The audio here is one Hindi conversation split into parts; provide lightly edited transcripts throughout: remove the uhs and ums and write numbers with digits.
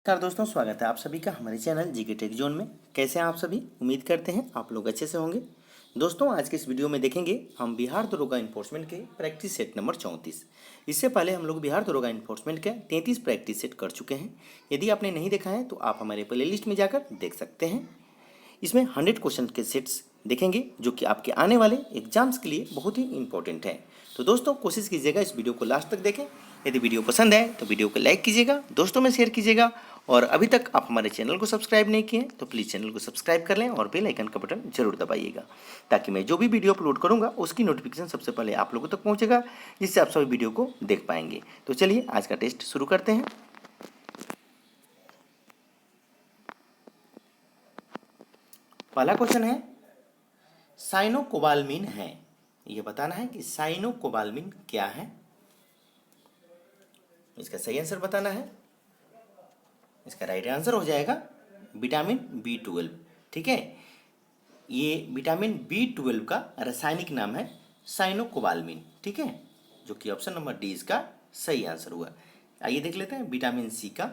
नमस्कार दोस्तों, स्वागत है आप सभी का हमारे चैनल जीके टेक जोन में। कैसे हैं आप सभी? उम्मीद करते हैं आप लोग अच्छे से होंगे। दोस्तों, आज के इस वीडियो में देखेंगे हम बिहार दरोगा इन्फोर्समेंट के प्रैक्टिस सेट नंबर 34। इससे पहले हम लोग बिहार दरोगा इन्फोर्समेंट के 33 प्रैक्टिस सेट कर चुके हैं। यदि आपने नहीं देखा है तो आप हमारे प्लेलिस्ट में जाकर देख सकते हैं। इसमें 100 क्वेश्चन के सेट्स देखेंगे जो कि आपके आने वाले एग्जाम्स के लिए बहुत ही इंपॉर्टेंट है। तो दोस्तों, कोशिश कीजिएगा इस वीडियो को लास्ट तक देखें। यदि वीडियो पसंद है तो वीडियो को लाइक कीजिएगा, दोस्तों में शेयर कीजिएगा, और अभी तक आप हमारे चैनल को सब्सक्राइब नहीं किए तो प्लीज़ चैनल को सब्सक्राइब कर लें और बेल आइकन का बटन जरूर दबाइएगा, ताकि मैं जो भी वीडियो अपलोड करूंगा उसकी नोटिफिकेशन सबसे पहले आप लोगों तक पहुंचेगा, जिससे आप सभी वीडियो को देख पाएंगे। तो चलिए आज का टेस्ट शुरू करते हैं। पहला क्वेश्चन है, साइनोकोबाल्मिन है, ये बताना है कि साइनोकोबाल्मिन क्या है। इसका सही आंसर बताना है। इसका राइट आंसर हो जाएगा विटामिन B12। ठीक है, ये विटामिन B12 का रासायनिक नाम है साइनोकोबाल्मिन। ठीक है, जो कि ऑप्शन नंबर डी इसका सही आंसर हुआ। आइए देख लेते हैं विटामिन सी का।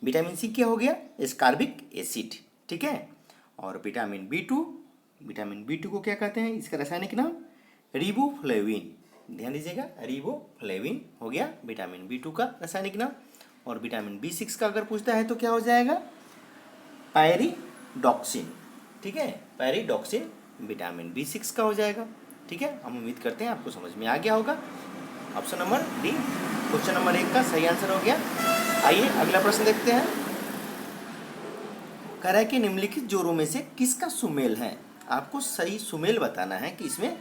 विटामिन सी क्या हो गया? Ascorbic acid. ठीक है, और विटामिन B2 को क्या कहते हैं? इसका रासायनिक नाम रिबोफ्लेविन। ध्यान दीजिएगा, रिबोफ्लेविन हो गया विटामिन B2 का रासायनिक नाम। और विटामिन B6 का अगर पूछता है तो क्या हो जाएगा? पैरिडॉक्सिन। ठीक है, पैरिडॉक्सिन विटामिन B6 का हो जाएगा। ठीक है, हम उम्मीद करते हैं आपको समझ में आ गया होगा। Option number D question number 1 का सही आंसर हो गया। आइए अगला प्रश्न देखते हैं। कह रहा है कि निम्नलिखित जोड़ों में से किसका सुमेल है? आपको सही सुमेल बताना है कि इसमें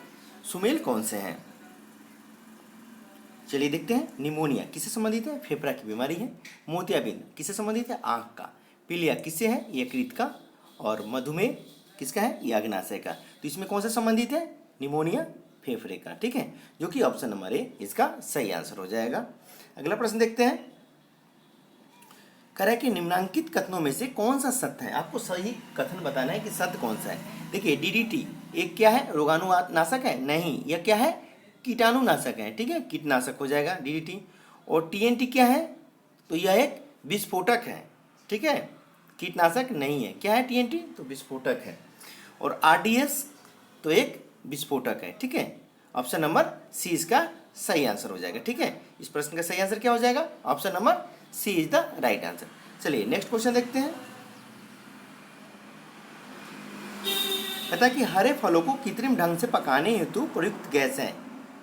सुमेल कौन से हैं। चलिए देखते हैं। निमोनिया किससे संबंधित है? फेफड़ा की बीमारी है। मोतियाबिंद किससे संबंधित है? आंख का। पीलिया किससे है? यकृत का। और मधुमेह किसका है? ये अग्नाशय का। तो इसमें कौन सा संबंधित है? निमोनिया फेफड़े का। ठीक है, जो कि ऑप्शन नंबर ए इसका सही आंसर हो जाएगा। अगला प्रश्न देखते हैं। कह रहा है कि निम्नांकित कथनों में से कौन सा सत्य है? आपको सही कथन बताना है कि सत्य कौन सा है। देखिए, DDT एक क्या है? रोगाणुनाशक है? नहीं, यह क्या है? कीटाणुनाशक है। ठीक है, कीटनाशक हो जाएगा DDT। और TNT क्या है? तो यह एक विस्फोटक है। ठीक है, कीटनाशक नहीं है। क्या है TNT? तो विस्फोटक है। और RDS तो एक विस्फोटक है। ठीक है, ऑप्शन नंबर सी इसका सही आंसर हो जाएगा। ठीक है, इस प्रश्न का सही आंसर क्या हो जाएगा? Option number C is the right answer. चलिए नेक्स्ट क्वेश्चन देखते हैं। कहता है कि हरे फलों को कृत्रिम ढंग से पकाने हेतु प्रयुक्त गैस है,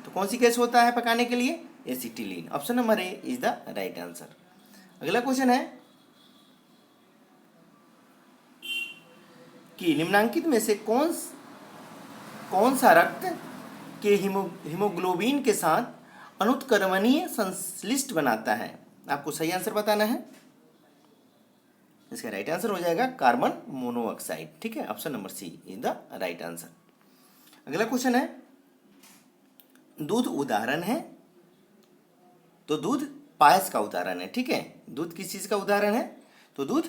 तो कौन सी गैस होता है पकाने के लिए? Acetylene. Option number A is the right answer. अगला क्वेश्चन है कि निम्नांकित में से कौन सा रक्त के हीमोग्लोबिन के साथ अनुत्क्रमणीय संश्लिष्ट बनाता है? आपको सही आंसर बताना है। इसका राइट आंसर हो जाएगा कार्बन मोनोऑक्साइड। ठीक है, option number C is the right answer. अगला क्वेश्चन है, दूध उदाहरण है, तो दूध पायस का उदाहरण है। ठीक है, दूध किस चीज का उदाहरण है? तो दूध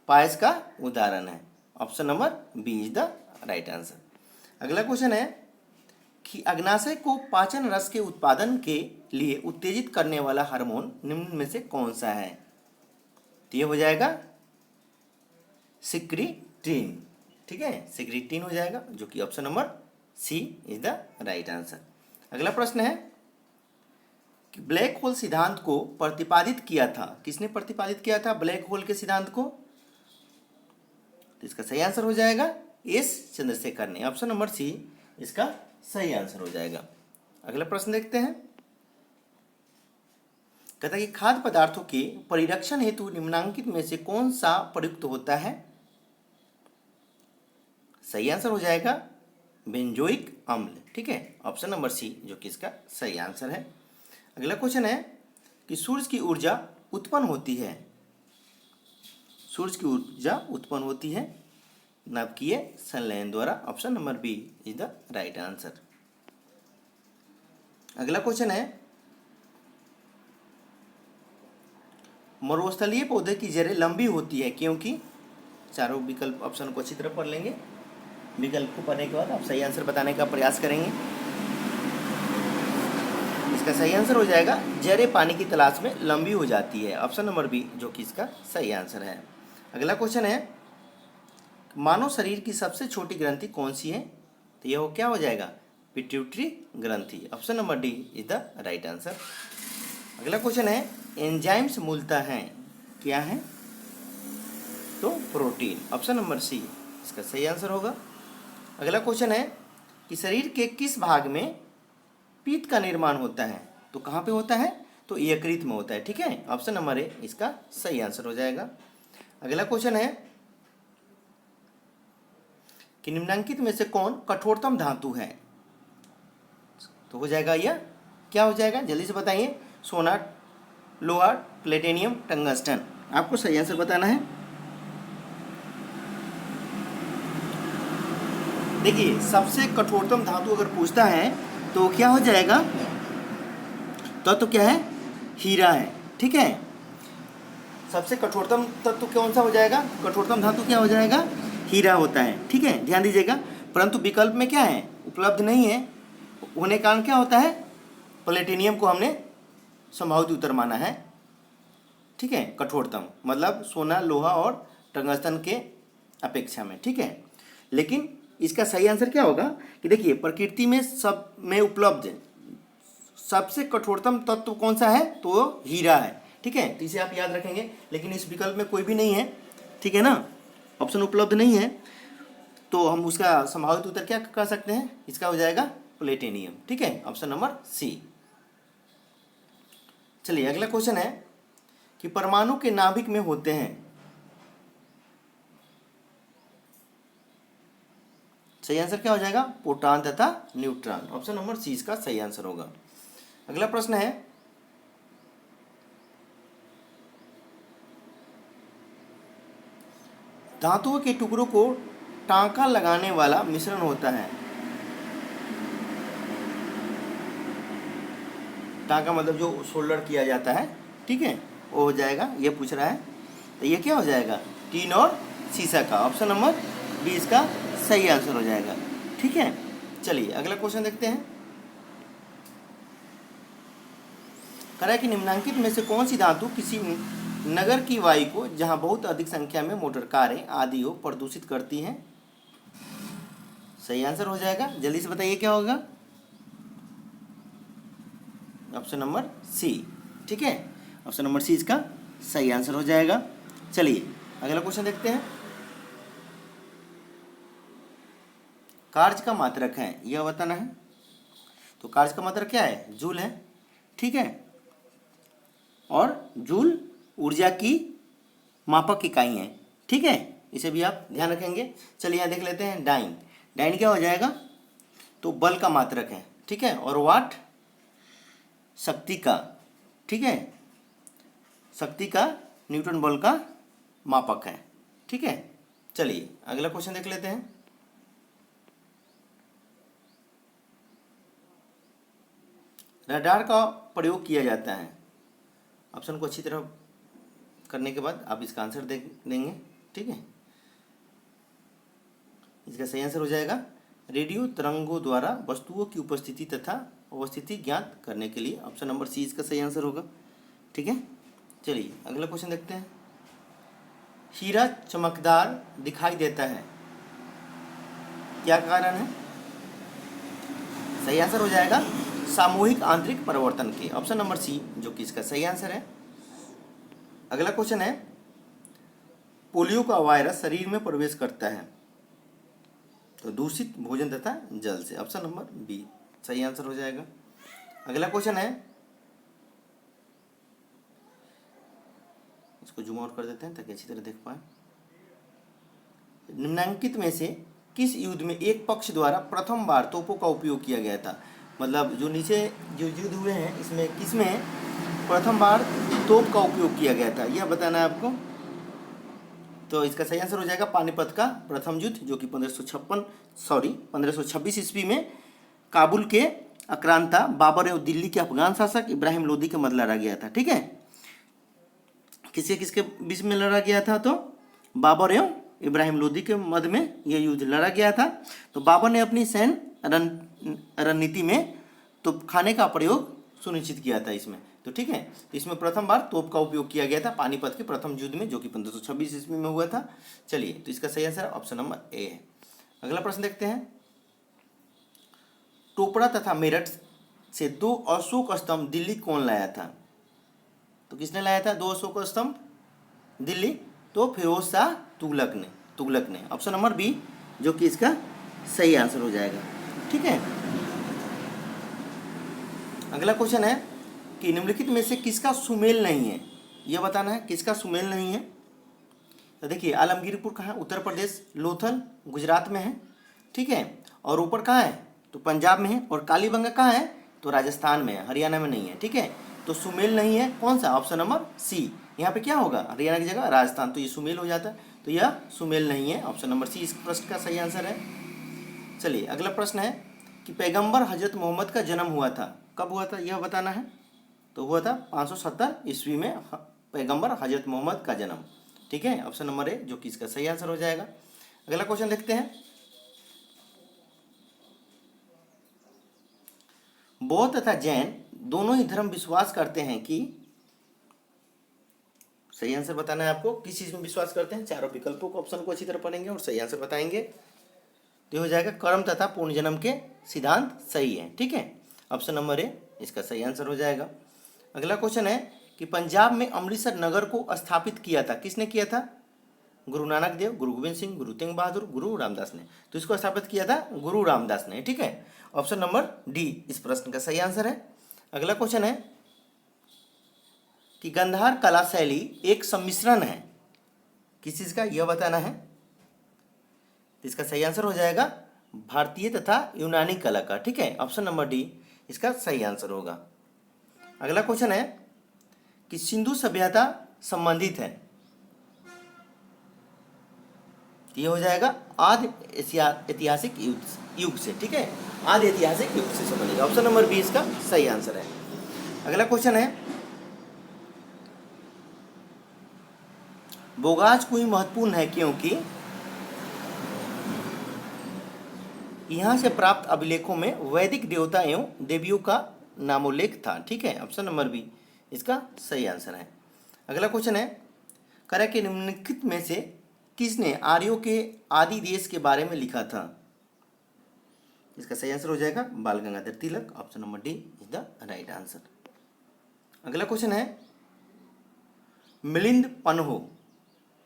पायस का उदाहरण है। Option number B is the right answer. अगला क्वेश्चन है कि अग्नाशय को पाचन रस के उत्पादन के लिए उत्तेजित करने वाला हार्मोन निम्न में से कौन सा है? तो ये हो जाएगा सिक्रीटिन। ठीक है, सिक्रीटिन हो जाएगा, जो कि option number C is the right answer. अगला प्रश्न है कि ब्लैक होल सिद्धांत को प्रतिपादित किया था, किसने प्रतिपादित किया था ब्लैक होल के सिद्धांत को? तो इसका सही आंसर हो जाएगा एस चंद्रशेखर ने। ऑप्शन नंबर सी इसका सही आंसर हो जाएगा। अगला प्रश्न देखते हैं। कहता है कि खाद्य पदार्थों के परिरक्षण हेतु निम्नांकित में से कौन सा प्रयुक्त होता है? सही आंसर हो जाएगा बेंजोइक अम्ल। ठीक है, ऑप्शन नंबर सी जो कि इसका सही आंसर है। अगला क्वेश्चन है कि सूर्य की ऊर्जा उत्पन्न होती है, सूर्य की ऊर्जा उत्पन्न होती है नाभिकीय संलयन द्वारा। Option number B is the right answer. अगला क्वेश्चन है, मरुस्थलीय पौधे की जड़ें लंबी होती है क्योंकि? चारों विकल्प ऑप्शन को अच्छी तरह पढ़ लेंगे। विकल्प को पढ़ने के बाद आप सही आंसर बताने का प्रयास करेंगे। इसका सही आंसर हो जाएगा जहरे पानी की तलाश में लंबी हो जाती है। ऑप्शन नंबर बी जो कि इसका सही आंसर है। अगला क्वेश्चन है मानव शरीर की सबसे छोटी ग्रंथि कौन सी है? तो यह क्या हो जाएगा? पिट्यूटरी ग्रंथि। Option number D is the right answer. अगला क्वेश्चन है एंजाइम्स मूलतः हैं क्या है? तो प्रोटीन। ऑप्शन नंबर सी इसका सही आंसर होगा। अगला क्वेश्चन है कि शरीर के किस भाग में पित्त का निर्माण होता है? तो कहाँ पे होता है? तो यकृत में होता है। ठीक है, ऑप्शन नंबर ए इसका सही आंसर हो जाएगा। अगला क्वेश्चन है कि निम्नलिखित में से कौन कठोरतम धातु है? तो हो जाएगा यह क्या हो जाएगा? जल्दी से बताइए। सोना, लोहा, प्लेटिनियम, टंगस्टन। आपको सही आंसर बताना है। देखिए सबसे कठोरतम धातु अगर पूछता है तो क्या हो जाएगा? तो क्या है? हीरा है। ठीक है, सबसे कठोरतम तत्व कौन सा हो जाएगा? कठोरतम धातु क्या हो जाएगा? हीरा होता है। ठीक है, ध्यान दीजिएगा। परंतु विकल्प में क्या है? उपलब्ध नहीं है होने कारण क्या होता है? प्लेटिनियम को हमने संभावित उत्तर माना है। ठीक है, कठोरतम मतलब सोना, लोहा और टंगस्टन के अपेक्षा में। ठीक है, लेकिन इसका सही आंसर क्या होगा कि देखिए प्रकृति में सब में उपलब्ध सबसे कठोरतम तत्व कौन सा है? तो हीरा है। ठीक है, तो इसे आप याद रखेंगे। लेकिन इस विकल्प में कोई भी नहीं है। ठीक है ना, ऑप्शन उपलब्ध नहीं है, तो हम उसका संभावित उत्तर क्या कर सकते हैं? इसका हो जाएगा प्लेटिनियम। ठीक है, ऑप्शन नंबर सी। चलिए अगला क्वेश्चन है कि परमाणु के नाभिक में होते हैं। सही आंसर क्या हो जाएगा? प्रोटॉन तथा न्यूट्रॉन। ऑप्शन नंबर सी इसका सही आंसर होगा। अगला प्रश्न है धातुओं के टुकड़ों को टांका लगाने वाला मिश्रण होता है। टांका मतलब जो सोल्डर किया जाता है। ठीक है, वो हो जाएगा, ये पूछ रहा है। तो ये क्या हो जाएगा? टीन और सीसा का। ऑप्शन नंबर बी इसका सही आंसर हो जाएगा। ठीक है, चलिए अगला क्वेश्चन देखते हैं। कह रहा है कि निम्नलिखित में से कौन सी धातु किसी नगर की वायु को जहां बहुत अधिक संख्या में मोटर कारें आदि हो प्रदूषित करती हैं? सही आंसर हो जाएगा। जल्दी से बताइए क्या होगा? Option number C. ठीक है, ऑप्शन नंबर सी इसका सही आंसर हो जाएगा। चलिए अगला क्वेश्चन देखते हैं। कार्य का मात्रक है यह बताना है। तो कार्य का मात्रक क्या है? जूल है। ठीक है, और जूल ऊर्जा की मापक इकाई है। ठीक है, इसे भी आप ध्यान रखेंगे। चलिए यहाँ देख लेते हैं डाइन। डाइन क्या हो जाएगा? तो बल का मात्रक है। ठीक है, और वाट शक्ति का। ठीक है, शक्ति का न्यूटन बल का मापक है। ठीक है, चलिए अगला क्वेश्चन देख लेते हैं। रडार का प्रयोग किया जाता है। ऑप्शन को अच्छी तरह करने के बाद आप इसका आंसर देंगे। ठीक है, इसका सही आंसर हो जाएगा रेडियो तरंगों द्वारा वस्तुओं की उपस्थिति तथा अवस्थिति ज्ञात करने के लिए। ऑप्शन नंबर सी इसका सही आंसर होगा। ठीक है, चलिए अगला क्वेश्चन देखते हैं। हीरा चमकदार दिखाई देता है, क्या कारण है? सही आंसर हो जाएगा सामूहिक आंतरिक परिवर्तन के। ऑप्शन नंबर सी जो कि इसका सही आंसर है। अगला क्वेश्चन है पोलियो का वायरस शरीर में प्रवेश करता है तो दूषित भोजन तथा जल से। ऑप्शन नंबर बी सही आंसर हो जाएगा। अगला क्वेश्चन है, इसको जूम आउट कर देते हैं ताकि अच्छी तरह देख पाए। निम्नलिखित में से किस युद्ध में एक पक्ष द्वारा प्रथम बार तोपों का उपयोग किया गया था? मतलब जो नीचे जो युद्ध हुए हैं इसमें किसमें प्रथम बार तोप का उपयोग किया गया था, यह बताना है आपको। तो इसका सही आंसर हो जाएगा पानीपत का प्रथम युद्ध, जो कि 1526 ईस्वी में काबुल के आक्रांता बाबर एवं दिल्ली के अफगान शासक इब्राहिम लोदी के मध्य लड़ा गया था। ठीक है, किसके किसके बीच में लड़ा गया था? तो बाबर एवं इब्राहिम लोदी के मध्य में यह युद्ध लड़ा गया था। तो बाबर ने अपनी सैन्य रणनीति में तोपखाने का प्रयोग सुनिश्चित किया था इसमें। तो ठीक है, तो इसमें प्रथम बार तोप का उपयोग किया गया था पानीपत के प्रथम युद्ध में, जो कि 1526 ईस्वी में हुआ था। चलिए, तो इसका सही आंसर ऑप्शन नंबर ए है। अगला प्रश्न देखते हैं। टोपड़ा तथा मेरठ से 2 अशोक स्तंभ दिल्ली कौन लाया था? तो किसने लाया था 2 अशोक स्तंभ दिल्ली? तो फिरोज शाह तुगलक ने। ऑप्शन नंबर बी जो कि इसका सही आंसर हो जाएगा। ठीक है, अगला क्वेश्चन है कि निम्नलिखित में से किसका सुमेल नहीं है, यह बताना है किसका सुमेल नहीं है। तो देखिए, आलमगीरपुर कहाँ है? उत्तर प्रदेश। लोथल गुजरात में है। ठीक है, और ऊपर कहाँ है? तो पंजाब में है। और कालीबंगा कहाँ है? तो राजस्थान में है, हरियाणा में नहीं है। ठीक है, तो सुमेल नहीं है कौन सा? Option number C. यहाँ पे क्या होगा? हरियाणा की जगह राजस्थान, तो ये सुमेल हो जाता है। तो यह सुमेल नहीं है, ऑप्शन नंबर सी इस प्रश्न का सही आंसर है। चलिए, अगला प्रश्न है कि पैगंबर हजरत मोहम्मद का जन्म हुआ था, कब हुआ था यह बताना है। तो हुआ था 570 ईस्वी में पैगंबर हजरत मोहम्मद का जन्म। ठीक है, ऑप्शन नंबर ए जो कि इसका सही आंसर हो जाएगा। अगला क्वेश्चन देखते हैं। बौद्ध तथा जैन दोनों ही धर्म विश्वास करते हैं कि, सही आंसर बताना है आपको, किस चीज में विश्वास करते हैं। चारों विकल्पों को, ऑप्शन को अच्छी तरह पढ़ेंगे और सही आंसर बताएंगे। तो हो जाएगा कर्म तथा पूर्ण जन्म के सिद्धांत सही है। ठीक है, ऑप्शन नंबर ए इसका सही आंसर हो जाएगा। अगला क्वेश्चन है कि पंजाब में अमृतसर नगर को स्थापित किया था, किसने किया था? गुरु नानक देव, गुरु गोविंद सिंह, गुरु तेग बहादुर, गुरु रामदास ने। तो इसको स्थापित किया था गुरु रामदास ने। ठीक है, ऑप्शन नंबर डी इस प्रश्न का सही आंसर है। अगला क्वेश्चन है कि गंधार कला शैली एक सम्मिश्रण है, किस चीज का यह बताना है। इसका सही आंसर हो जाएगा भारतीय तथा यूनानी कला का। ठीक है, ऑप्शन नंबर डी इसका सही आंसर होगा। अगला क्वेश्चन है कि सिंधु सभ्यता संबंधित है, ये हो जाएगा आदि ऐतिहासिक युग से। ठीक है, आदि ऐतिहासिक युग से संबंधित, ऑप्शन नंबर बी इसका सही आंसर है। अगला क्वेश्चन है बोगाज कुएं महत्वपूर्ण है क्योंकि यहाँ से प्राप्त अभिलेखों में वैदिक देवता एवं देवियों का नामोल्लेख था। ठीक है, ऑप्शन नंबर बी इसका सही आंसर है। अगला क्वेश्चन है करा के निम्नलिखित में से किसने आर्यों के आदि देश के बारे में लिखा था। इसका सही आंसर हो जाएगा Bal Gangadhar Tilak, option number D is the right answer. अगला क्वेश्चन है मिलिंद पन्हो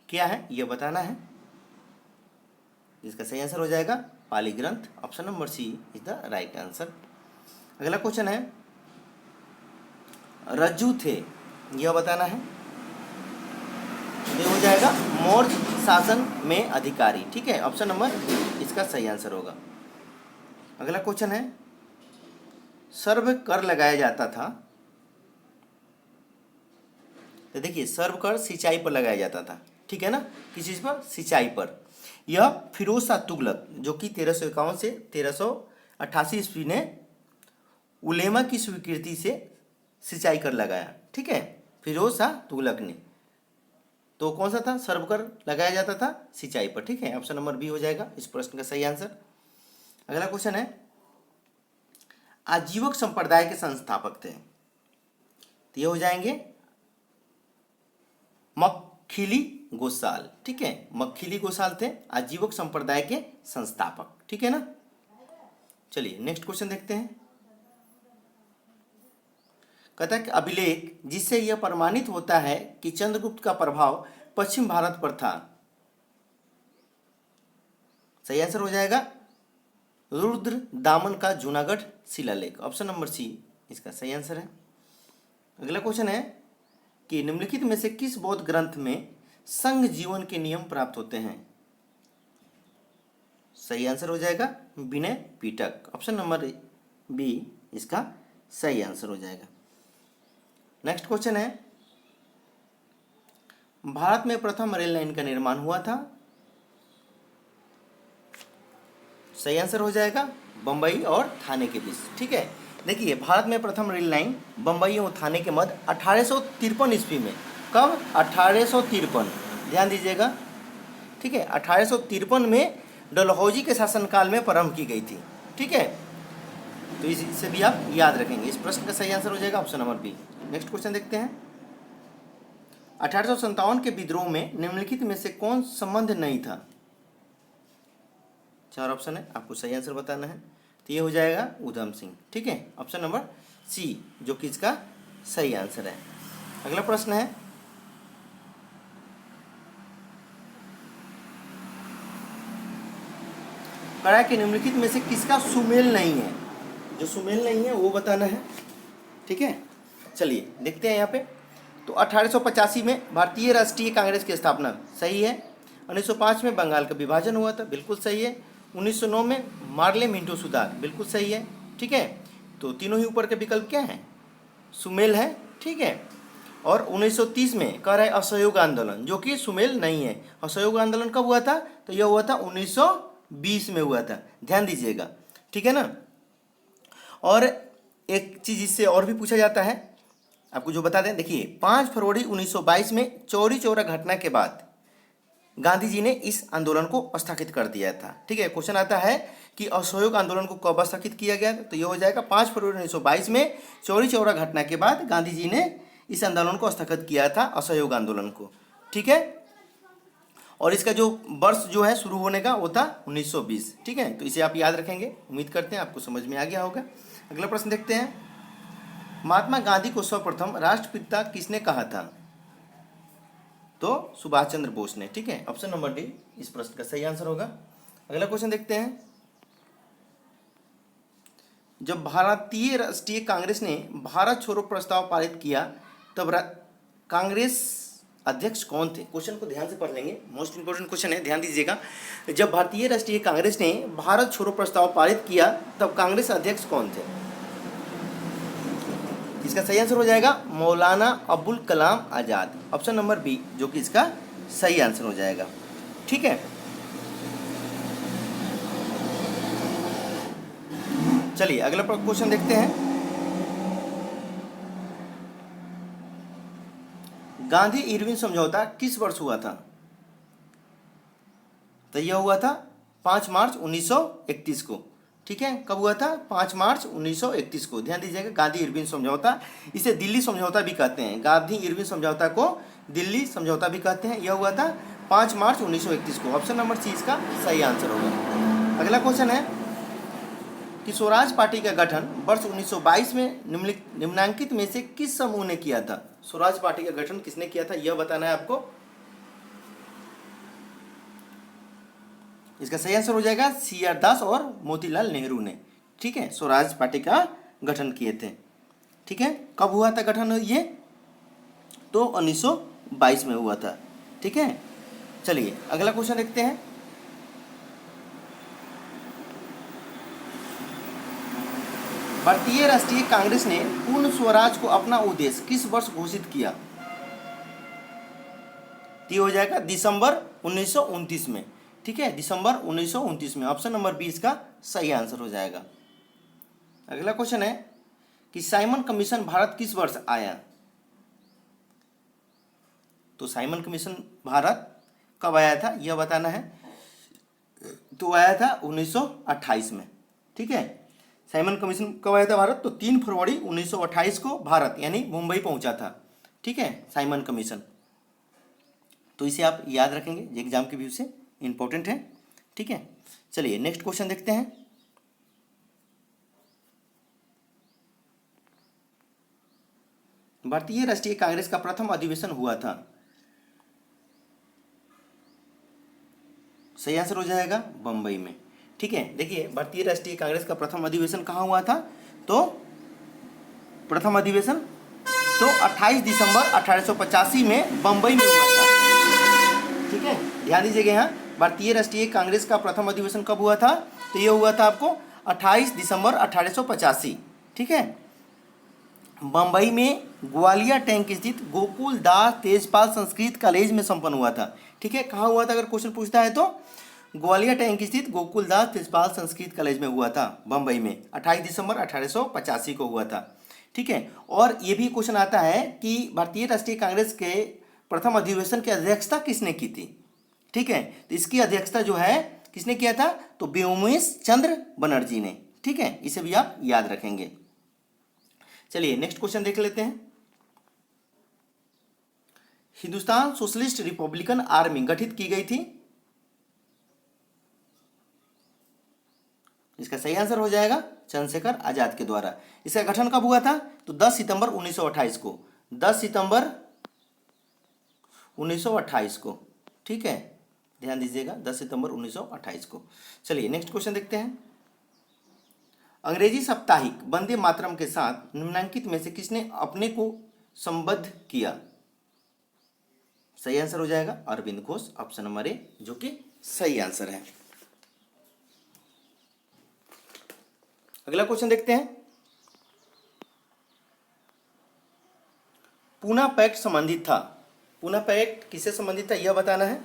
क्या है यह बताना है। इसका सही आंसर हो जाएगा पाली ग्रंथ, option number C is the right answer. अगला क्वेश्चन है रज्जू थे यह बताना है, ये हो जाएगा मौर्य शासन में अधिकारी। ठीक है, ऑप्शन नंबर इसका सही आंसर होगा। अगला क्वेश्चन है सर्व कर लगाया जाता था, तो देखिए सर्व कर सिंचाई पर लगाया जाता था। ठीक है ना, किस चीज पर? सिंचाई पर। यह फिरोज शाह तुगलक जो कि 1351 से 1388 ईस्वी ने उलेमा की स्वीकृति से सिंचाई कर लगाया। ठीक है, फिरोज शाह तुगलक ने। तो कौन सा था? सर्व कर लगाया जाता था सिंचाई पर। ठीक है, ऑप्शन नंबर बी हो जाएगा इस प्रश्न का सही आंसर। अगला क्वेश्चन है आजीवक संप्रदाय के संस्थापक थे, तो ये हो जाएंगे मक्खिली गोसाल। ठीक है, मक्खिली गोसाल थे आजीवक संप्रदाय के संस्थापक। ठीक है ना। चलिए नेक्स्ट क्वेश्चन देखते हैं। कहता है कि अभिलेख जिससे यह प्रमाणित होता है कि चंद्रगुप्त का प्रभाव पश्चिम भारत पर था, सही आंसर हो जाएगा रुद्र दामन का जूनागढ़ शिलालेख, ऑप्शन नंबर सी इसका सही आंसर है। अगला क्वेश्चन है कि निम्नलिखित में से किस बौद्ध ग्रंथ में संघ जीवन के नियम प्राप्त होते हैं। सही आंसर हो जाएगा Vinaya Pitaka, option number B इसका सही आंसर हो जाएगा। नेक्स्ट क्वेश्चन है भारत में प्रथम रेल लाइन का निर्माण हुआ था, सही आंसर हो जाएगा बंबई और थाने के बीच। ठीक है, देखिए भारत में प्रथम रेल लाइन बंबई और थाने के मध्य 1853 ईस्वी में, कब? 1853, ध्यान दीजिएगा। ठीक है, 1853 में डलहौजी के शासनकाल में प्रारंभ की गई थी। ठीक है, तो इससे भी आप याद रखेंगे। इस प्रश्न का सही आंसर हो जाएगा option number B. Next question देखते हैं। 1857 के विद्रोह में निम्नलिखित में से कौन संबंध नहीं था? 4 ऑप्शन है, आपको सही आंसर बताना है। तो ये हो जाएगा उधम सिंह। ठीक है, ऑप्शन नंबर सी जो कि इसका सही आंसर है। अगला प्रश्न है, कड़ा के निम्नलिखित में से किसका सुमेल नहीं है? जो सुमेल नहीं है वो बताना है। ठीक है, चलिए देखते हैं यहाँ पे। तो 1885 में भारतीय राष्ट्रीय कांग्रेस की स्थापना, सही है। 1905 में बंगाल का विभाजन हुआ था, बिल्कुल सही है। 1909 में मार्ले मिंटो सुधार, बिल्कुल सही है। ठीक है, तो तीनों ही ऊपर के विकल्प क्या हैं? सुमेल है। ठीक है, और 1930 में कह रहा है असहयोग आंदोलन, जो कि सुमेल नहीं है। असहयोग आंदोलन कब हुआ था? तो यह हुआ था 1920 में हुआ था, ध्यान दीजिएगा। ठीक है ना। और एक चीज़ इससे और भी पूछा जाता है, आपको जो बता दें, देखिए 5 फरवरी 1922 में चौरी चौरा घटना के बाद गांधी जी ने इस आंदोलन को स्थगित कर दिया था। ठीक है, क्वेश्चन आता है कि असहयोग आंदोलन को कब स्थगित किया गया? तो ये हो जाएगा 5 फरवरी 1922 में चौरी चौरा घटना के बाद गांधी जी ने इस आंदोलन को स्थगित किया था, असहयोग आंदोलन को। ठीक है, और इसका जो वर्ष जो है शुरू होने का वो था 1920। ठीक है, तो इसे आप याद रखेंगे। उम्मीद करते हैं आपको समझ में आ गया होगा। अगला प्रश्न देखते हैं। महात्मा गांधी को सर्वप्रथम राष्ट्रपिता किसने कहा था? तो सुभाष चंद्र बोस ने। ठीक है, ऑप्शन नंबर डी इस प्रश्न का सही आंसर होगा। अगला क्वेश्चन देखते हैं। जब भारतीय राष्ट्रीय कांग्रेस ने भारत छोड़ो प्रस्ताव पारित किया तब कांग्रेस अध्यक्ष कौन थे? क्वेश्चन को ध्यान से पढ़ लेंगे, मोस्ट इंपोर्टेंट क्वेश्चन है, ध्यान दीजिएगा। जब भारतीय राष्ट्रीय कांग्रेस ने भारत छोड़ो प्रस्ताव पारित किया तब कांग्रेस अध्यक्ष कौन थे? इसका सही आंसर हो जाएगा Maulana Abul Kalam Azad, option number B जो कि इसका सही आंसर हो जाएगा। ठीक है, चलिए अगला क्वेश्चन देखते हैं। गांधी इरविन समझौता किस वर्ष हुआ था? तो यह हुआ था 5 मार्च 1931 को। ठीक है, कब हुआ था? 5 मार्च 1931 को। ध्यान दीजिएगा, गांधी इरविन समझौता, इसे दिल्ली समझौता भी कहते हैं। गांधी इरविन समझौता को दिल्ली समझौता भी कहते हैं। यह हुआ था 5 मार्च 1931 को। ऑप्शन नंबर सी इसका सही आंसर होगा। अगला क्वेश्चन है कि स्वराज पार्टी का गठन वर्ष 1922 में निम्नांकित में से किस समूह ने किया था? स्वराज पार्टी का गठन किसने किया था यह बताना है आपको। इसका सही आंसर हो जाएगा सी.आर. दास और मोतीलाल नेहरू ने। ठीक है, स्वराज पार्टी का गठन किए थे। ठीक है, कब हुआ था गठन ये? तो 1922 में हुआ था। ठीक है, चलिए अगला क्वेश्चन देखते हैं। भारतीय राष्ट्रीय कांग्रेस ने पूर्ण स्वराज को अपना उद्देश्य किस वर्ष घोषित किया? ये हो जाएगा दिसंबर 1929 में। ठीक है, दिसंबर 1929 में। ऑप्शन नंबर बी इसका सही आंसर हो जाएगा। अगला क्वेश्चन है कि साइमन कमीशन भारत किस वर्ष आया? तो साइमन कमीशन भारत कब आया था यह बताना है। तो आया था 1928 में। ठीक है, साइमन कमीशन कब आया था भारत? तो 3 फरवरी 1928 को भारत यानी मुंबई पहुंचा था। ठीक है, साइमन कमीशन। तो इसे आप याद रखेंगे, ये एग्जाम के व्यू से इंपॉर्टेंट है। ठीक है, चलिए नेक्स्ट क्वेश्चन देखते हैं। भारतीय राष्ट्रीय कांग्रेस का प्रथम अधिवेशन हुआ था? सही आंसर हो जाएगा बंबई में। ठीक है, देखिए भारतीय राष्ट्रीय कांग्रेस का प्रथम अधिवेशन कहाँ हुआ था? तो प्रथम अधिवेशन तो 28 दिसंबर 1885 में बंबई में हुआ था। ठीक है, ध्यान दीजिएगा, यहाँ भारतीय राष्ट्रीय कांग्रेस का प्रथम अधिवेशन कब हुआ था? तो ये हुआ था आपको 28 दिसंबर 1885। ठीक है, बंबई में ग्वालियर टैंक स्थित गोकुल दास तेजपाल संस्कृत कॉलेज में संपन्न हुआ था। ठीक है, कहाँ हुआ था अगर क्वेश्चन पूछता है तो ग्वालियर टैंक स्थित गोकुल दास तेजपाल संस्कृत कॉलेज में हुआ था बंबई में। 28 दिसंबर 1885 को हुआ था। ठीक है, और ये भी क्वेश्चन आता है कि भारतीय राष्ट्रीय कांग्रेस के प्रथम अधिवेशन की अध्यक्षता किसने की थी? ठीक है, तो इसकी अध्यक्षता जो है किसने किया था? तो व्योमेश चंद्र बनर्जी ने। ठीक है, इसे भी आप याद रखेंगे। चलिए नेक्स्ट क्वेश्चन देख लेते हैं। हिंदुस्तान सोशलिस्ट रिपब्लिकन आर्मी गठित की गई थी, इसका सही आंसर हो जाएगा चंद्रशेखर आजाद के द्वारा। इसका गठन कब हुआ था? तो 10 सितंबर 1928 को, 10 सितंबर 1928 को, ठीक है, ध्यान दीजिएगा 10 सितंबर 1928 को। चलिए नेक्स्ट क्वेश्चन देखते हैं। अंग्रेजी साप्ताहिक वंदे मातरम के साथ निम्नलिखित में से किसने अपने को संबद्ध किया? सही आंसर हो जाएगा Aurobindo Ghosh, option number A, जो कि सही आंसर है। अगला क्वेश्चन देखते हैं। पूना पैक्ट संबंधित था, पूना पैक्ट किससे संबंधित था यह बताना है।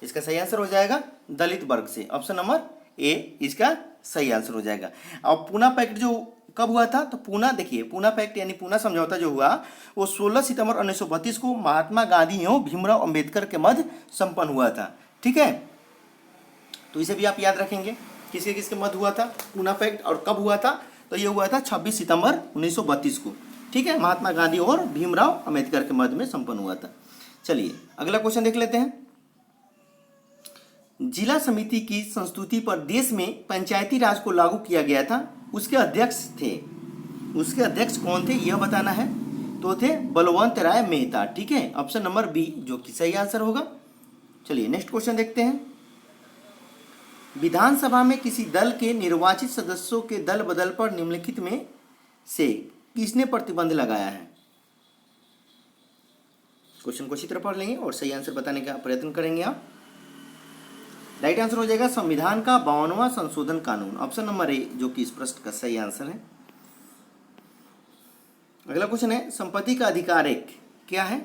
इसका सही आंसर हो जाएगा दलित वर्ग से, ऑप्शन नंबर ए इसका सही आंसर हो जाएगा। अब पूना पैक्ट जो कब हुआ था? तो पूना, देखिए पूना पैक्ट यानी पूना समझौता जो हुआ वो 16 सितंबर 1932 को महात्मा गांधी एवं भीमराव अंबेडकर के मध्य संपन्न हुआ था, ठीक है। तो इसे भी आप याद रखेंगे, किसके किसके मध्य हुआ था पूना पैक्ट और कब हुआ था? तो ये हुआ था 26 सितंबर 1932 को, ठीक है, महात्मा गांधी और भीमराव अंबेडकर के मध्य में संपन्न हुआ था। चलिए अगला क्वेश्चन देख लेते हैं। जिला समिति की संस्तुति पर देश में पंचायती राज को लागू किया गया था, उसके अध्यक्ष थे, उसके अध्यक्ष कौन थे यह बताना है। तो थे बलवंत राय मेहता, ठीक है, ऑप्शन नंबर बी जो कि सही आंसर होगा। चलिए नेक्स्ट क्वेश्चन देखते हैं। विधानसभा में किसी दल के निर्वाचित सदस्यों के दल बदल पर निम्नलिखित में से किसने प्रतिबंध लगाया है? क्वेश्चन को अच्छी तरह पढ़ लेंगे और सही आंसर बताने का प्रयत्न करेंगे आप। राइट आंसर हो जाएगा संविधान का 52वां संशोधन कानून, ऑप्शन नंबर ए जो कि इस प्रश्न का सही आंसर है। अगला क्वेश्चन है संपत्ति का अधिकार एक क्या है?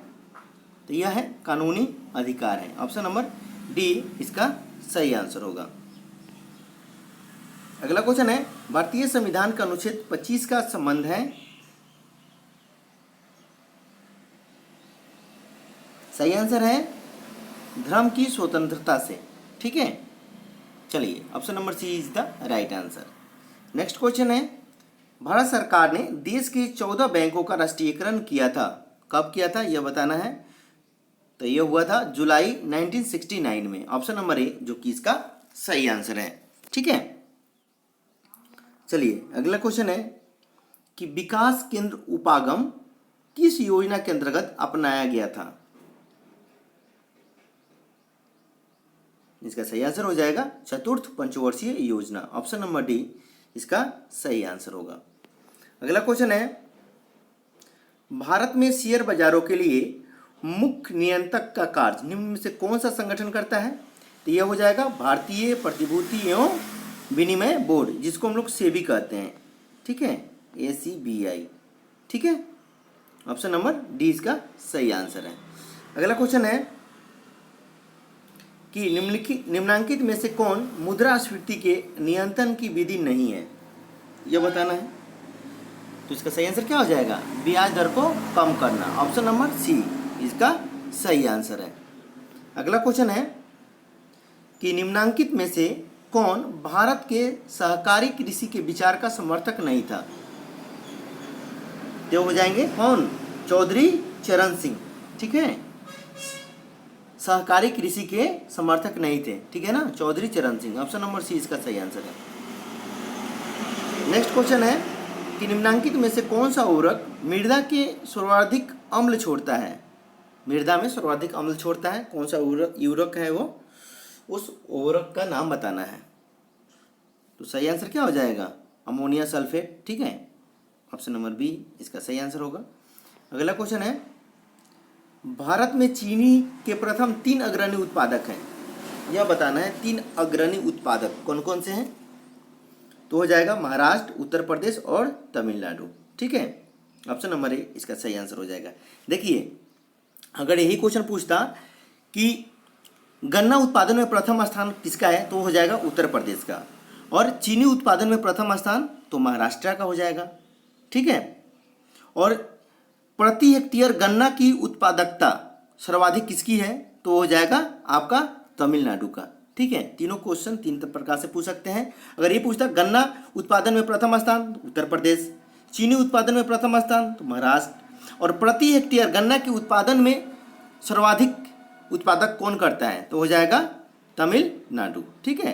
तो यह है कानूनी अधिकार है, ऑप्शन नंबर डी इसका सही आंसर होगा। अगला क्वेश्चन है भारतीय संविधान का अनुच्छेद 25 का संबंध है, सही आंसर है धर्म की स्वतंत्रता से, ठीक है। चलिए option number C is the right answer. Next question है भारत सरकार ने देश के 14 बैंकों का राष्ट्रीयकरण किया था, कब किया था यह बताना है। तो यह हुआ था जुलाई 1969 में, ऑप्शन नंबर ए जो कि इसका सही आंसर है, ठीक है। चलिए अगला क्वेश्चन है कि विकास केंद्र उपागम किस योजना के अंतर्गत अपनाया गया था? इसका सही आंसर हो जाएगा चतुर्थ पंचवर्षीय योजना, ऑप्शन नंबर डी इसका सही आंसर होगा। अगला क्वेश्चन है भारत में शेयर बाजारों के लिए मुख्य नियंत्रक का कार्य निम्न में से कौन सा संगठन करता है? तो यह हो जाएगा भारतीय प्रतिभूति एवं विनिमय बोर्ड, जिसको हम लोग सेबी कहते हैं, ठीक है, ACBI, ठीक है, ऑप्शन नंबर डी इसका सही आंसर है। अगला क्वेश्चन है कि निम्नांकित में से कौन मुद्रास्फीति के नियंत्रण की विधि नहीं है, यह बताना है। तो इसका सही आंसर क्या हो जाएगा? ब्याज दर को कम करना, ऑप्शन नंबर सी इसका सही आंसर है। अगला क्वेश्चन है कि निम्नांकित में से कौन भारत के सहकारी कृषि के विचार का समर्थक नहीं था? तो हो जाएंगे कौन? चौधरी चरण सिंह, ठीक है, सहकारी कृषि के समर्थक नहीं थे, ठीक है ना, चौधरी चरण सिंह, ऑप्शन नंबर सी इसका सही आंसर है। नेक्स्ट क्वेश्चन है कि निम्नांकित में से कौन सा उर्वरक मृदा के सर्वाधिक अम्ल छोड़ता है? मृदा में सर्वाधिक अम्ल छोड़ता है, कौन सा उर्वरक है वो, उस उर्वरक का नाम बताना है। तो सही आंसर क्या हो जाएगा? अमोनिया सल्फेट, ठीक है, ऑप्शन नंबर बी इसका सही आंसर होगा। अगला क्वेश्चन है भारत में चीनी के प्रथम 3 अग्रणी उत्पादक हैं, यह बताना है 3 अग्रणी उत्पादक कौन कौन से हैं। तो हो जाएगा महाराष्ट्र, उत्तर प्रदेश और तमिलनाडु, ठीक है, ऑप्शन नंबर ए इसका सही आंसर हो जाएगा। देखिए अगर यही क्वेश्चन पूछता कि गन्ना उत्पादन में प्रथम स्थान किसका है, तो हो जाएगा उत्तर प्रदेश का, और चीनी उत्पादन में प्रथम स्थान तो महाराष्ट्र का हो जाएगा, ठीक है, और प्रति हेक्टेयर गन्ना की उत्पादकता सर्वाधिक किसकी है, तो हो जाएगा आपका तमिलनाडु का, ठीक है, तीनों क्वेश्चन तीन प्रकार से पूछ सकते हैं। अगर ये पूछता गन्ना उत्पादन में प्रथम स्थान तो उत्तर प्रदेश, चीनी उत्पादन में प्रथम स्थान तो महाराष्ट्र, और प्रति हेक्टेयर गन्ना के उत्पादन में सर्वाधिक उत्पादक कौन करता है तो हो जाएगा तमिलनाडु। ठीक है,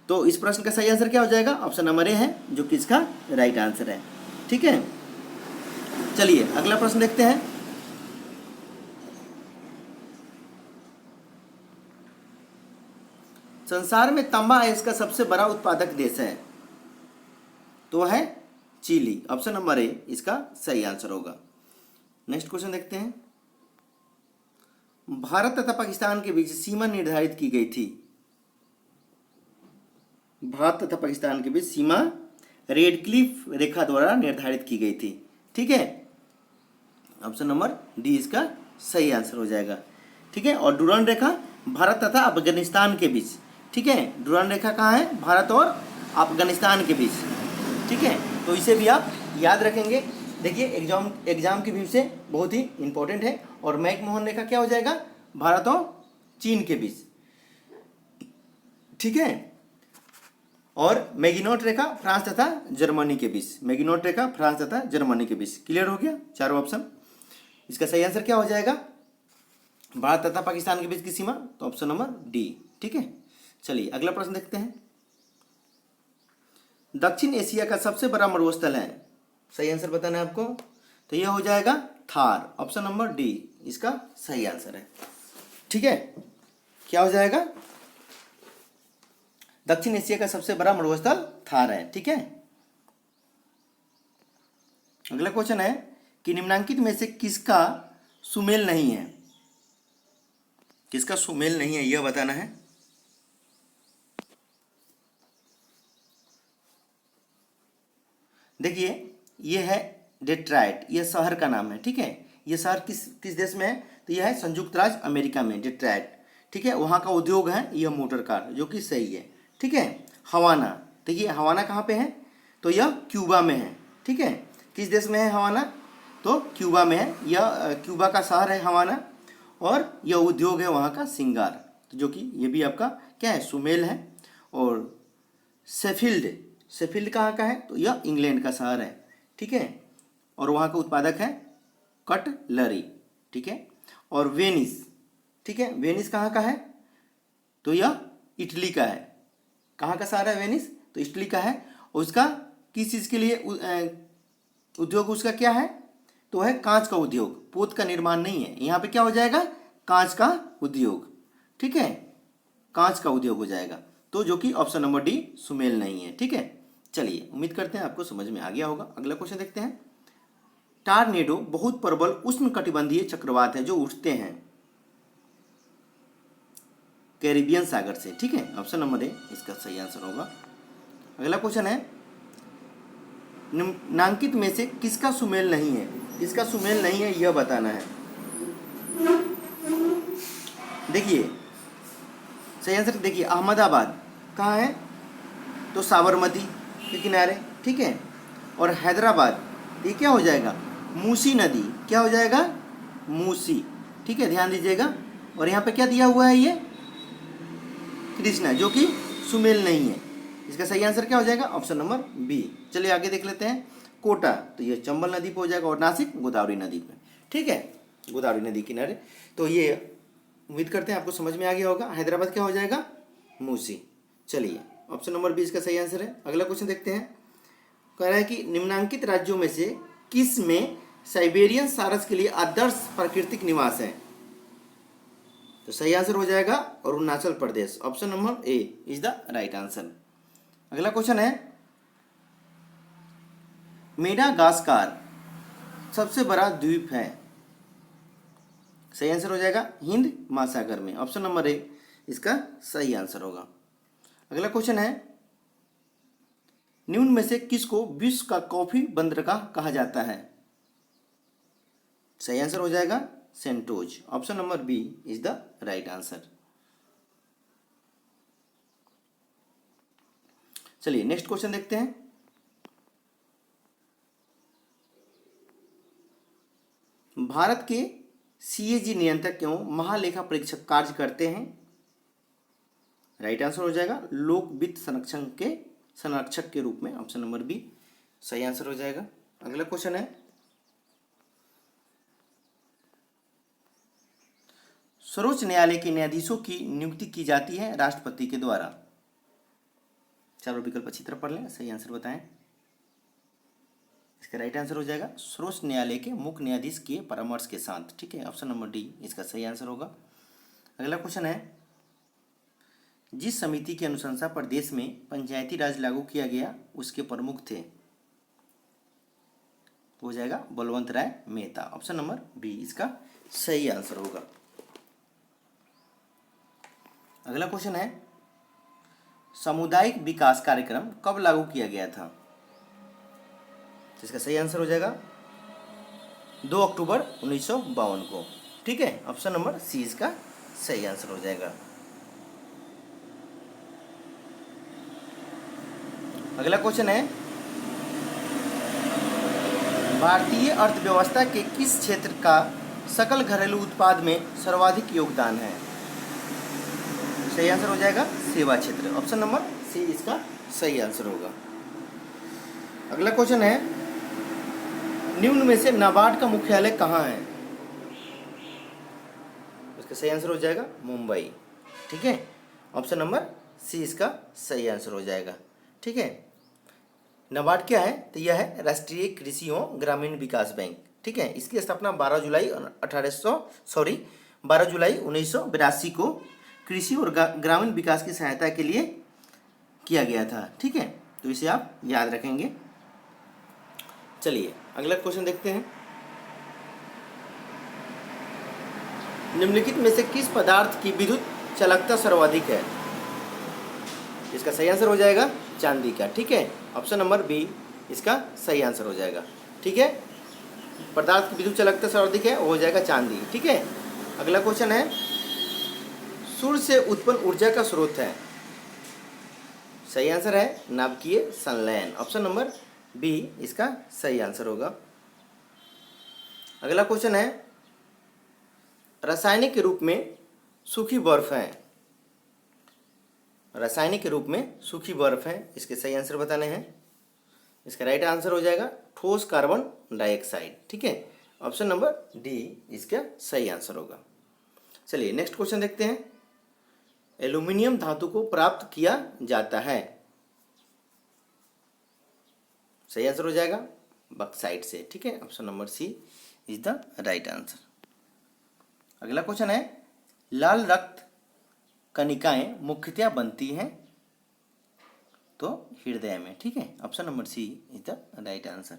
तो इस प्रश्न का सही आंसर क्या हो जाएगा? ऑप्शन नंबर ए है जो कि इसका राइट आंसर है। ठीक है, चलिए अगला प्रश्न देखते हैं। संसार में तांबा अयस्क का सबसे बड़ा उत्पादक देश है तो है चिली। ऑप्शन नंबर ए इसका सही आंसर होगा। नेक्स्ट क्वेश्चन देखते हैं। भारत तथा पाकिस्तान के बीच सीमा निर्धारित की गई थी। भारत तथा पाकिस्तान के बीच सीमा रेड क्लिफ रेखा द्वारा निर्धारित की गई थी। ठीक है, ऑप्शन नंबर डी इसका सही आंसर हो जाएगा। ठीक है, और डुरांड रेखा भारत तथा अफगानिस्तान के बीच। ठीक है, डुरांड रेखा कहाँ है? भारत और अफगानिस्तान के बीच। ठीक है, तो इसे भी आप याद रखेंगे। देखिए एग्जाम की व्यू से बहुत ही इंपॉर्टेंट है। और मैकमोहन रेखा क्या हो जाएगा? भारत और चीन के बीच। ठीक है, और मैगिनोट रेखा फ्रांस तथा जर्मनी के बीच। मैगिनोट रेखा फ्रांस तथा जर्मनी के बीच। क्लियर हो गया चारों ऑप्शन? इसका सही आंसर क्या हो जाएगा? भारत तथा पाकिस्तान के बीच की सीमा, तो ऑप्शन नंबर डी। ठीक है, चलिए अगला प्रश्न देखते हैं। दक्षिण एशिया का सबसे बड़ा मरुस्थल है, सही आंसर बताना है आपको, तो यह हो जाएगा थार। ऑप्शन नंबर डी इसका सही आंसर है। ठीक है, क्या हो जाएगा? दक्षिण एशिया का सबसे बड़ा मरुस्थल थार है। ठीक है, अगला क्वेश्चन है कि निम्नांकित में से किसका सुमेल नहीं है? किसका सुमेल नहीं है यह बताना है। देखिए यह है डेट्राइट, यह शहर का नाम है। ठीक है, यह शहर किस देश में है? तो यह है संयुक्त राज्य अमेरिका में, डेट्राइट। ठीक है, वहाँ का उद्योग है यह मोटर कार, जो कि सही है। ठीक है, हवाना, देखिए हवाना कहाँ पे है? तो यह क्यूबा में है। ठीक है, किस देश में है हवाना? तो क्यूबा में है। यह क्यूबा का शहर है हवाना, और यह उद्योग है वहाँ का सिंगार, तो जो कि ये भी आपका क्या है? सुमेल है। और शेफील्ड, शेफील्ड कहाँ का है? तो यह इंग्लैंड का शहर है। ठीक है, और वहाँ का उत्पादक है कटलरी। ठीक है, और वेनिस, ठीक है, वेनिस कहाँ का है? तो यह इटली का है। कहाँ का शहर है वेनिस? तो इटली का है। और उसका किस चीज़ के लिए उद्योग उसका क्या है? तो है कांच का उद्योग, पोत का निर्माण नहीं है। यहाँ पे क्या हो जाएगा? कांच का उद्योग। ठीक है, कांच का उद्योग हो जाएगा, तो जो कि ऑप्शन नंबर डी सुमेल नहीं है। ठीक है, चलिए उम्मीद करते हैं आपको समझ में आ गया होगा। अगला क्वेश्चन देखते हैं। टार्नेडो बहुत प्रबल उष्णकटिबंधीय चक्रवात है जो उठते हैं कैरिबियन सागर से। ठीक है, ऑप्शन नंबर ए इसका सही आंसर होगा। अगला क्वेश्चन है निम्नांकित में से किसका सुमेल नहीं है? किसका सुमेल नहीं है यह बताना है। देखिए सही आंसर, देखिए अहमदाबाद कहाँ है? तो साबरमती के किनारे। ठीक है, और हैदराबाद ये क्या हो जाएगा? मूसी नदी, क्या हो जाएगा? मूसी। ठीक है, ध्यान दीजिएगा। और यहाँ पे क्या दिया हुआ है? ये कृष्णा, जो कि सुमेल नहीं है। इसका सही आंसर क्या हो जाएगा? Option number B. चलिए आगे देख लेते हैं। कोटा, तो ये चंबल नदी पे हो जाएगा, और नासिक गोदावरी नदी पे। ठीक है, गोदावरी नदी किनारे। तो ये उम्मीद करते हैं आपको समझ में आ गया होगा। हैदराबाद क्या हो जाएगा? मूसी। चलिए ऑप्शन नंबर बी इसका सही आंसर है। अगला क्वेश्चन देखते हैं। कह रहा है कि निम्नांकित राज्यों में से किस में साइबेरियन सारस के लिए आदर्श प्राकृतिक निवास है? तो सही आंसर हो जाएगा Arunachal Pradesh. Option number A is the right answer. अगला क्वेश्चन है मेडागास्कार सबसे बड़ा द्वीप है, सही आंसर हो जाएगा हिंद महासागर में। ऑप्शन नंबर ए इसका सही आंसर होगा। अगला क्वेश्चन है निम्न में से किसको विश्व का कॉफी बंदरगाह कहा जाता है? सही आंसर हो जाएगा सेंटोज। Option number B is the right answer. चलिए नेक्स्ट क्वेश्चन देखते हैं। भारत के सीएजी नियंत्रक एवं महालेखा परीक्षक कार्य करते हैं राइट आंसर हो जाएगा लोक वित्त संरक्षक के रूप में, ऑप्शन नंबर बी सही आंसर हो जाएगा। अगला क्वेश्चन है, सर्वोच्च न्यायालय के न्यायाधीशों की नियुक्ति की जाती है राष्ट्रपति के द्वारा। चारों विकल्प अच्छी तरह पढ़ लें, सही आंसर बताएं। इसका राइट आंसर हो जाएगा सर्वोच्च न्यायालय के मुख्य न्यायाधीश के परामर्श के साथ, ठीक है, ऑप्शन नंबर डी इसका सही आंसर होगा। अगला क्वेश्चन है, जिस समिति की अनुशंसा पर देश में पंचायती राज लागू किया गया उसके प्रमुख थे, तो हो जाएगा बलवंत राय मेहता, ऑप्शन नंबर बी इसका सही आंसर होगा। अगला क्वेश्चन है, सामुदायिक विकास कार्यक्रम कब लागू किया गया था, इसका सही आंसर हो जाएगा 2 अक्टूबर 1952 को, ठीक है, ऑप्शन नंबर सी इसका सही आंसर हो जाएगा। अगला क्वेश्चन है, भारतीय अर्थव्यवस्था के किस क्षेत्र का सकल घरेलू उत्पाद में सर्वाधिक योगदान है, सही आंसर हो जाएगा सेवा क्षेत्र, ऑप्शन नंबर सी इसका सही आंसर होगा। अगला क्वेश्चन है, निम्न में से नाबार्ड का मुख्यालय कहाँ है, इसका सही आंसर हो जाएगा मुंबई, ठीक है, ऑप्शन नंबर सी इसका सही आंसर हो जाएगा, ठीक है। नाबार्ड क्या है, तो यह है राष्ट्रीय कृषि एवं ग्रामीण विकास बैंक, ठीक है। इसकी स्थापना 12 जुलाई 1982 को कृषि और ग्रामीण विकास की सहायता के लिए किया गया था, ठीक है, तो इसे आप याद रखेंगे। चलिए अगला क्वेश्चन देखते हैं, निम्नलिखित में से किस पदार्थ की विद्युत चालकता सर्वाधिक है, इसका सही आंसर हो जाएगा चांदी का, ठीक है, ऑप्शन नंबर बी इसका सही आंसर हो जाएगा, ठीक है। पदार्थ की विद्युत चालकता सर्वाधिक है, वो हो जाएगा चांदी, ठीक है। अगला क्वेश्चन है, सूर्य से उत्पन्न ऊर्जा का स्रोत है, सही आंसर है नाभिकीय संलयन, ऑप्शन नंबर बी इसका सही आंसर होगा। अगला क्वेश्चन है, रासायनिक के रूप में सूखी बर्फ है, रासायनिक के रूप में सूखी बर्फ है, इसके सही आंसर बताने हैं। इसका राइट आंसर हो जाएगा ठोस कार्बन डाइऑक्साइड, ठीक है, ऑप्शन नंबर डी इसका सही आंसर होगा। चलिए नेक्स्ट क्वेश्चन देखते हैं, एल्यूमिनियम धातु को प्राप्त किया जाता है, सही आंसर हो जाएगा बक्साइट से, ठीक है, option number C is the right answer. अगला क्वेश्चन है, लाल रक्त कणिकाएं मुख्यतया बनती हैं तो हृदय में, ठीक है, option number C is the right answer.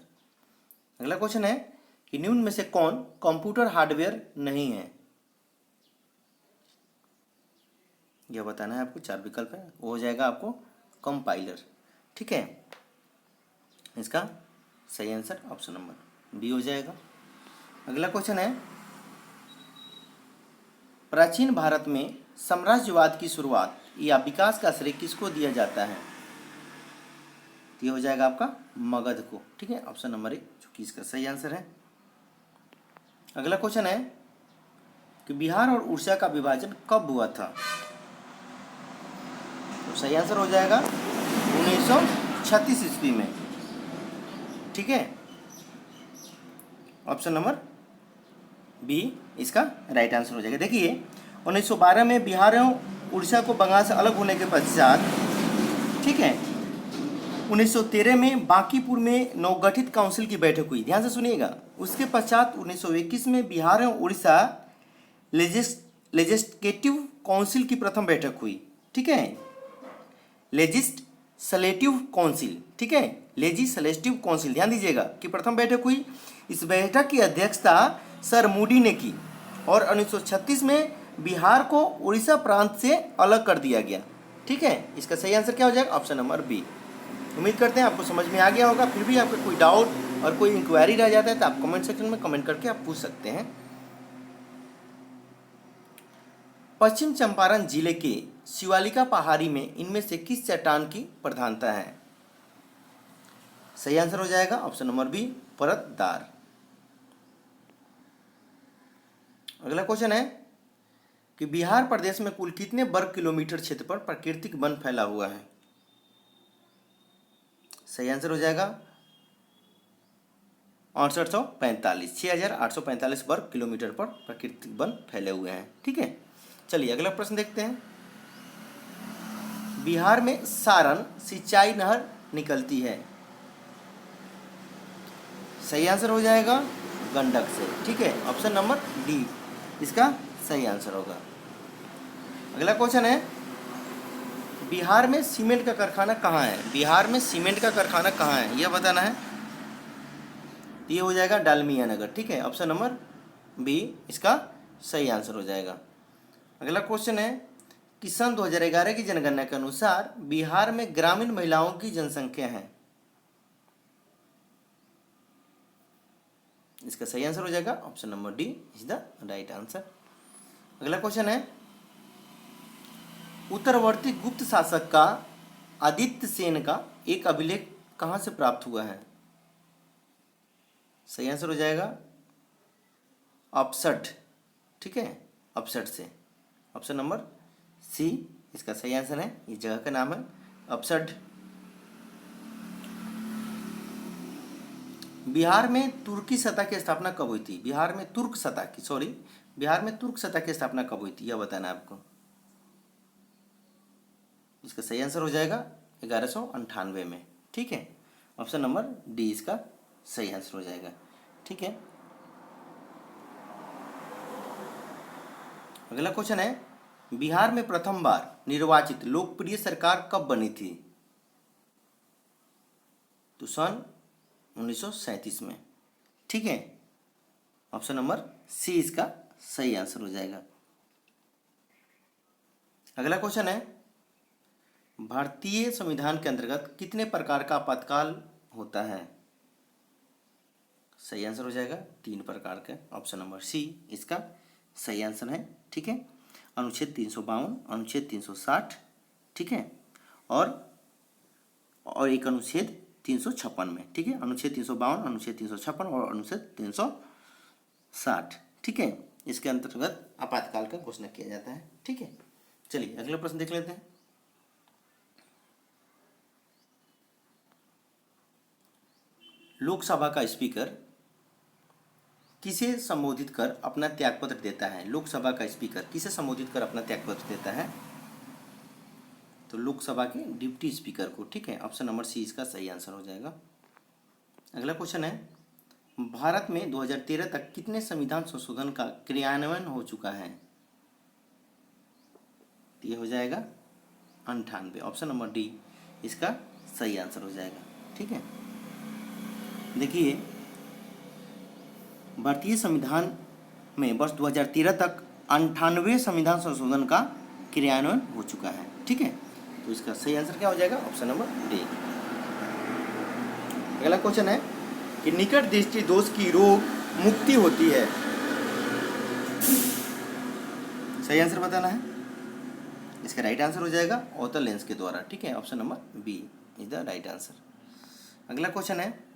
अगला क्वेश्चन है कि निम्न में से कौन कंप्यूटर हार्डवेयर नहीं है, यह बताना है आपको, 4 विकल्प है, वो हो जाएगा आपको कंपाइलर, ठीक है, इसका सही आंसर ऑप्शन नंबर बी हो जाएगा। अगला क्वेश्चन है, प्राचीन भारत में साम्राज्यवाद की शुरुआत या विकास का श्रेय किसको दिया जाता है, ये हो जाएगा आपका मगध को, ठीक है, ऑप्शन नंबर ए जो कि इसका सही आंसर है। अगला क्वेश्चन है कि बिहार और उड़ीसा का विभाजन कब हुआ था, तो सही आंसर हो जाएगा 1936 ईस्वी में, ठीक है, ऑप्शन नंबर बी इसका राइट आंसर हो जाएगा। देखिए 1912 में बिहार एवं उड़ीसा को बंगाल से अलग होने के पश्चात, ठीक है, 1913 में बांकीपुर में नवगठित काउंसिल की बैठक हुई, ध्यान से सुनिएगा। उसके पश्चात 1921 में बिहार एवं उड़ीसा लेजिस्लेटिव काउंसिल की प्रथम बैठक हुई, ठीक है, लेजिस्लेटिव काउंसिल, ठीक है, लेजिस्लेटिव काउंसिल, ध्यान दीजिएगा कि प्रथम बैठक हुई। इस बैठक की अध्यक्षता सर मूडी ने की और 1936 में बिहार को उड़ीसा प्रांत से अलग कर दिया गया, ठीक है, इसका सही आंसर क्या हो जाएगा, ऑप्शन नंबर बी। उम्मीद करते हैं आपको समझ में आ गया होगा, फिर भी आपका कोई डाउट और कोई इंक्वायरी रह जाता है तो आप कमेंट सेक्शन में कमेंट करके आप पूछ सकते हैं। पश्चिम चंपारण जिले के शिवालिका पहाड़ी में इनमें से किस चट्टान की प्रधानता है, सही आंसर हो जाएगा ऑप्शन नंबर बी परतदार। अगला क्वेश्चन है कि बिहार प्रदेश में कुल कितने वर्ग किलोमीटर क्षेत्र पर प्राकृतिक वन फैला हुआ है? सही आंसर हो जाएगा 6845, 6845 वर्ग किलोमीटर पर प्राकृतिक वन फैले हुए हैं। ठीक है, चलिए अगला प्रश्न देखते हैं। बिहार में सारण सिंचाई नहर निकलती है, सही आंसर हो जाएगा गंडक से। ठीक है, ऑप्शन नंबर डी इसका सही आंसर होगा। अगला क्वेश्चन है, बिहार में सीमेंट का कारखाना कहाँ है? बिहार में सीमेंट का कारखाना कहाँ है यह बताना है। ये हो जाएगा डालमिया नगर। ठीक है, ऑप्शन नंबर बी इसका सही आंसर हो जाएगा। अगला क्वेश्चन है कि सन 2011 की जनगणना के अनुसार बिहार में ग्रामीण महिलाओं की जनसंख्या है, इसका सही आंसर हो जाएगा option number D is the right answer. अगला क्वेश्चन है, उत्तरवर्ती गुप्त शासक का आदित्य सेन का एक अभिलेख कहाँ से प्राप्त हुआ है? सही आंसर हो जाएगा अपसठ। ठीक है, अपसठ से, ऑप्शन नंबर सी इसका सही आंसर है। इस जगह का नाम है अपसठ। बिहार में तुर्की सत्ता की स्थापना कब हुई थी? बिहार में तुर्क सत्ता की स्थापना कब हुई थी यह बताना है आपको। इसका सही आंसर हो जाएगा 1198 में। ठीक है, ऑप्शन नंबर डी इसका सही आंसर हो जाएगा। ठीक है, अगला क्वेश्चन है, बिहार में प्रथम बार निर्वाचित लोकप्रिय सरकार कब बनी थी? तो सन 1937 में। ठीक है, ऑप्शन नंबर सी इसका सही आंसर हो जाएगा। अगला क्वेश्चन है, भारतीय संविधान के अंतर्गत कितने प्रकार का आपातकाल होता है? सही आंसर हो जाएगा 3 प्रकार के, ऑप्शन नंबर सी इसका सही आंसर है। ठीक है, अनुच्छेद 352, अनुच्छेद 360, ठीक है, और एक अनुच्छेद 356 में। ठीक है, अनुच्छेद 352, अनुच्छेद 356 और अनुच्छेद 360। ठीक है, इसके अंतर्गत आपातकाल का घोषणा किया जाता है। ठीक है, चलिए अगला प्रश्न देख लेते हैं। लोकसभा का स्पीकर किसे संबोधित कर अपना त्यागपत्र देता है? लोकसभा का स्पीकर किसे संबोधित कर अपना त्यागपत्र देता है? तो लोकसभा के डिप्टी स्पीकर को। ठीक है, ऑप्शन नंबर सी इसका सही आंसर हो जाएगा। अगला क्वेश्चन है, भारत में 2013 तक कितने संविधान संशोधन का क्रियान्वयन हो चुका है? ये हो जाएगा 98, ऑप्शन नंबर डी इसका सही आंसर हो जाएगा। ठीक है, देखिए भारतीय संविधान में वर्ष 2013 तक 98 संविधान संशोधन का क्रियान्वयन हो चुका है। ठीक है, तो इसका सही आंसर क्या हो जाएगा? Option number D. अगला क्वेश्चन है कि निकट दृष्टि दोष की रोग मुक्ति होती है, सही आंसर बताना है। इसका राइट आंसर हो जाएगा अवतल लेंस के द्वारा। ठीक है, option number B is the right answer. अगला क्वेश्चन है,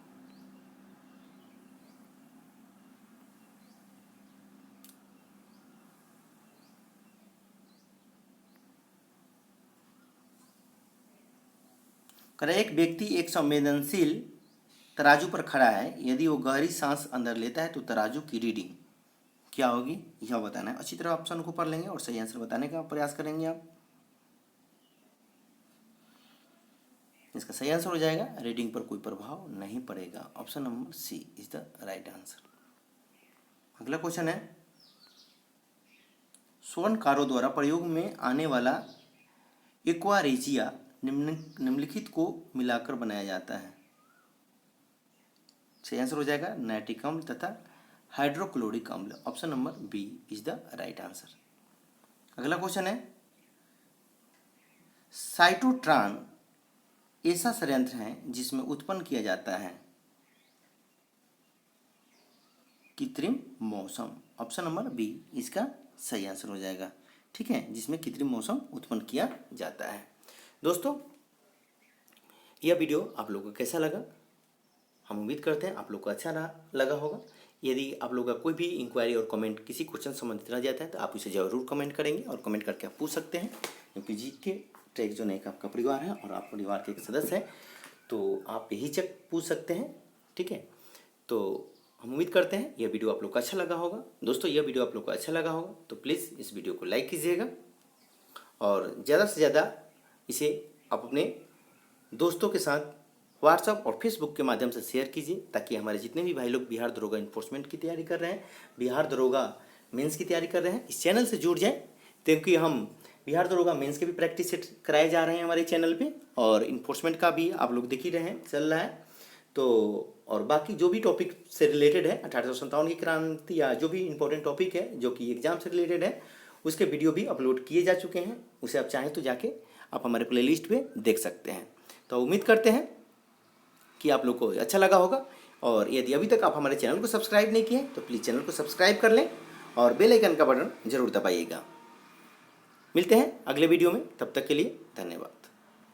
एक व्यक्ति एक संवेदनशील तराजू पर खड़ा है, यदि वो गहरी सांस अंदर लेता है तो तराजू की रीडिंग क्या होगी यह बताना है। अच्छी तरह ऑप्शन को पढ़ लेंगे और सही आंसर बताने का प्रयास करेंगे आप। इसका सही आंसर हो जाएगा रीडिंग पर कोई प्रभाव नहीं पड़ेगा, option number C is the right answer. अगला क्वेश्चन है, स्वर्णकारों द्वारा प्रयोग में आने वाला एक्वारेजिया निम्नलिखित को मिलाकर बनाया जाता है। सही आंसर हो जाएगा नाइट्रिक अम्ल तथा हाइड्रोक्लोरिक अम्ल, option number B is the right answer. अगला क्वेश्चन है, साइटोट्रॉन ऐसा संयंत्र है जिसमें उत्पन्न किया जाता है कृत्रिम मौसम, ऑप्शन नंबर बी इसका सही आंसर हो जाएगा। ठीक है, जिसमें कृत्रिम मौसम उत्पन्न किया जाता है। दोस्तों, यह वीडियो आप लोगों को कैसा लगा? हम उम्मीद करते हैं आप लोग को अच्छा लगा होगा। यदि आप लोगों का कोई भी इंक्वायरी और कमेंट किसी क्वेश्चन संबंधित रह जाता है तो आप उसे ज़रूर कमेंट करेंगे और कमेंट करके आप पूछ सकते हैं, क्योंकि जीके ट्रैक जोन एक आपका परिवार है और आप परिवार के एक सदस्य हैं, तो आप बेहिचक पूछ सकते हैं। ठीक है, तो हम उम्मीद करते हैं यह वीडियो आप लोग को अच्छा लगा होगा। दोस्तों, यह वीडियो आप लोग को अच्छा लगा होगा तो प्लीज़ इस वीडियो को लाइक कीजिएगा और ज़्यादा से ज़्यादा इसे आप अपने दोस्तों के साथ व्हाट्सएप और फेसबुक के माध्यम से शेयर कीजिए, ताकि हमारे जितने भी भाई लोग बिहार दरोगा इन्फोर्समेंट की तैयारी कर रहे हैं, बिहार दरोगा मेंस की तैयारी कर रहे हैं, इस चैनल से जुड़ जाएं, क्योंकि हम बिहार दरोगा मेंस के भी प्रैक्टिस सेट कराए जा रहे हैं हमारे चैनल पे, और इन्फोर्समेंट का भी आप लोग देख ही रहे हैं चल रहा है। तो और बाकी जो भी टॉपिक से रिलेटेड है 1857 की क्रांति या जो भी इंपॉर्टेंट टॉपिक है जो कि एग्जाम से रिलेटेड है, उसके वीडियो भी अपलोड किए जा चुके हैं। उसे आप चाहें तो जाके आप हमारे प्लेलिस्ट पे देख सकते हैं। तो उम्मीद करते हैं कि आप लोग को अच्छा लगा होगा, और यदि अभी तक आप हमारे चैनल को सब्सक्राइब नहीं किए तो प्लीज़ चैनल को सब्सक्राइब कर लें और बेल आइकन का बटन जरूर दबाइएगा। मिलते हैं अगले वीडियो में, तब तक के लिए धन्यवाद।